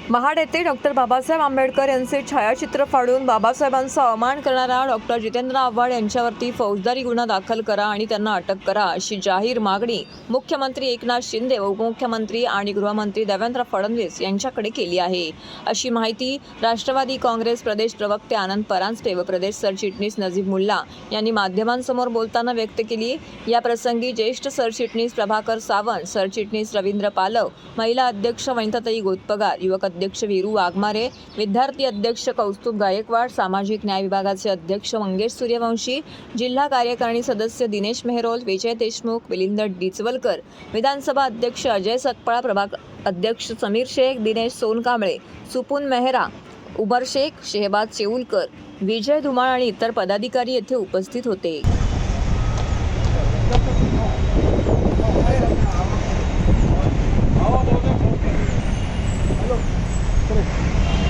महाड येथे डॉक्टर बाबासाहेब आंबेडकर यांचे छायाचित्र फाडून बाबासाहेबांचा अवमान करणारा डॉक्टर जितेंद्र आव्हाड यांच्यावरती फौजदारी गुन्हा दाखल करा आणि त्यांना अटक करा अशी जाहीर मागणी मुख्यमंत्री एकनाथ शिंदे व उपमुख्यमंत्री आणि गृहमंत्री देवेंद्र फडणवीस यांच्याकडे केली आहे। अशी माहिती राष्ट्रवादी काँग्रेस प्रदेश प्रवक्ते आनंद परांजपे व प्रदेश सरचिटणीस नजीब मुल्ला यांनी माध्यमांसमोर बोलताना व्यक्त केली। या प्रसंगी ज्येष्ठ सरचिटणीस प्रभाकर सावंत, सरचिटणीस रवींद्र पालव, महिला अध्यक्ष वनिताताई गोतपगार, युवक अध्यक्ष वीरू वाघमारे, विद्यार्थी अध्यक्ष कौस्तुभ गायकवाड, सामाजिक न्याय विभागाचे अध्यक्ष मंगेश सूर्यवंशी, जिल्हा कार्यकारिणी सदस्य दिनेश मेहरोल, विजय देशमुख, मिलिंद डिचवलकर, विधानसभा अध्यक्ष अजय सकपाळ, प्रभाग अध्यक्ष समीर शेख, दिनेश सोनकांबळे, सुपून मेहरा, उमर शेख, शेहबाज चेऊलकर, विजय धुमाळ आणि इतर पदाधिकारी येथे उपस्थित होते।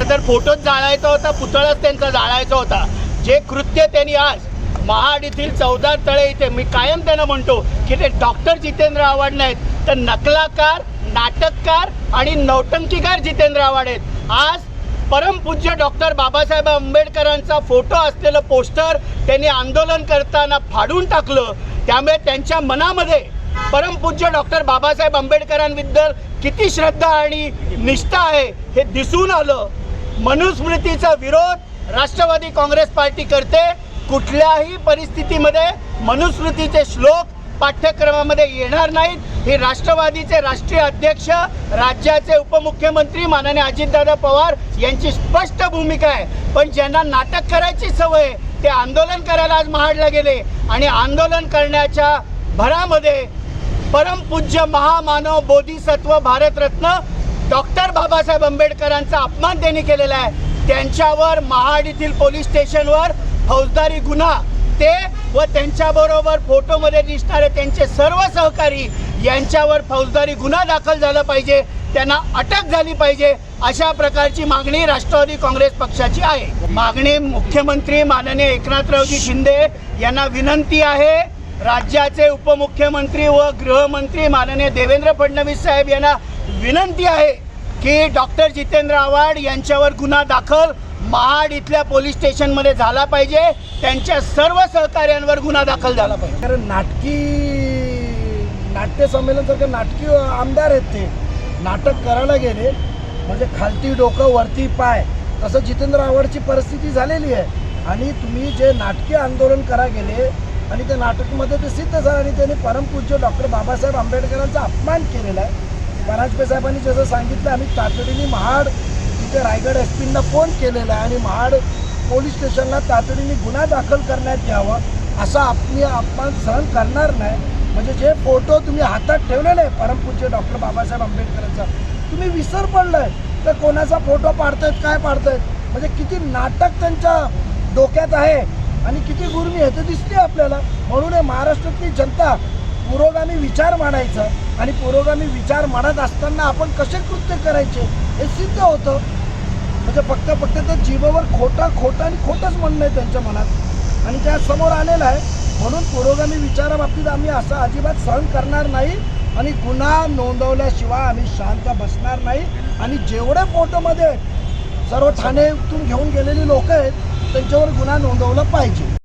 तर फोटोच जाळायचा होता, पुतळाच त्यांचा जाळायचा होता। जे कृत्य त्यांनी आज महाड येथील 14 तळे इथे, मी कायम त्यांना म्हणतो की ते डॉक्टर जितेंद्र आव्हाड नाहीत तर नकलाकार, नाटककार आणि नौटंकीकार जितेंद्र आव्हाड आहेत। आज परमपूज्य डॉक्टर बाबासाहेब आंबेडकरांचा फोटो असलेलं पोस्टर त्यांनी आंदोलन करताना फाडून टाकलं। त्यामुळे त्यांच्या मनामध्ये परमपूज्य डॉक्टर बाबासाहेब आंबेडकरांबद्दल किती श्रद्धा आणि निष्ठा आहे हे दिसून आलं। मनुस्मृतीचा विरोध राष्ट्रवादी काँग्रेस पार्टी करते। कुठल्याही परिस्थितीमध्ये मनुस्मृतीचे श्लोक पाठ्यक्रमामध्ये येणार नाहीत। हे राष्ट्रवादीचे राष्ट्रीय अध्यक्ष, राज्याचे उपमुख्यमंत्री माननीय अजितदादा पवार यांची स्पष्ट भूमिका आहे। पण ज्यांना नाटक करायची सवय ते आंदोलन करायला आज महाडला गेले आणि आंदोलन करण्याच्या भरामध्ये परमपूज्य महामानव बोधिसत्व भारतरत्न डॉक्टर बाबासाहेब आंबेडकरांचा अपमान त्यांनी केलेला आहे। त्यांच्यावर महाड येथील पोलीस स्टेशनवर फौजदारी गुन्हा, ते व त्यांच्याबरोबर फोटोमध्ये दिसणारे त्यांचे सर्व सहकारी यांच्यावर फौजदारी गुन्हा दाखल झाला पाहिजे, त्यांना अटक झाली पाहिजे, अशा प्रकारची मागणी राष्ट्रवादी काँग्रेस पक्षाची आहे। मागणी मुख्यमंत्री माननीय एकनाथरावजी शिंदे यांना विनंती आहे। राज्याचे उपमुख्यमंत्री व गृहमंत्री माननीय देवेंद्र फडणवीस साहेब यांना विनंती आहे की डॉक्टर जितेंद्र आव्हाड यांच्यावर गुन्हा दाखल महाड इथल्या पोलीस स्टेशनमध्ये झाला पाहिजे, त्यांच्या सर्व सहकार्यांवर गुन्हा दाखल झाला पाहिजे। कारण नाट्य संमेलन नाटकी आमदार आहेत, ते नाटक करायला गेले म्हणजे खालती डोकं वरती पाय, तसं जितेंद्र आव्हाडची परिस्थिती झालेली आहे। आणि तुम्ही जे नाटकी आंदोलन करा गेले आणि त्या नाटकमध्ये ते सिद्ध झालं आणि त्यांनी परमपूज्य डॉक्टर बाबासाहेब आंबेडकरांचा अपमान केलेला आहे। परांजपे साहेबांनी जसं सांगितलं, आम्ही तातडीने महाड तिथे रायगड एसपींना फोन केलेला आहे आणि महाड पोलीस स्टेशनला तातडीने गुन्हा दाखल करण्यात यावा, असा अपमान सहन करणार नाही। म्हणजे जे फोटो तुम्ही हातात ठेवलेले आहे परमपूज्य डॉक्टर बाबासाहेब आंबेडकरांचा, तुम्ही विसर पडलाय तर कोणाचा फोटो पाडतायत, काय पाडतायत, म्हणजे किती नाटक त्यांच्या डोक्यात आहे आणि किती गुरमी आहे ते दिसते आपल्याला। म्हणून महाराष्ट्रातली जनता पुरोगामी विचार मांडायचा आणि पुरोगामी विचार मांडत असताना आपण कसे कृत्य करायचे हे सिद्ध होतं। म्हणजे फक्त त्या जीवावर खोटं आणि खोटंच म्हणणं आहे त्यांच्या मनात आणि त्या समोर आलेलं आहे। म्हणून पुरोगामी विचाराबाबतीत आम्ही असं अजिबात सहन करणार नाही आणि गुन्हा नोंदवल्याशिवाय आम्ही शांत बसणार नाही। आणि जेवढे फोटोमध्ये सर्व ठाण्यातून घेऊन गेलेली लोक आहेत त्यांच्यावर गुन्हा नोंदवला पाहिजे।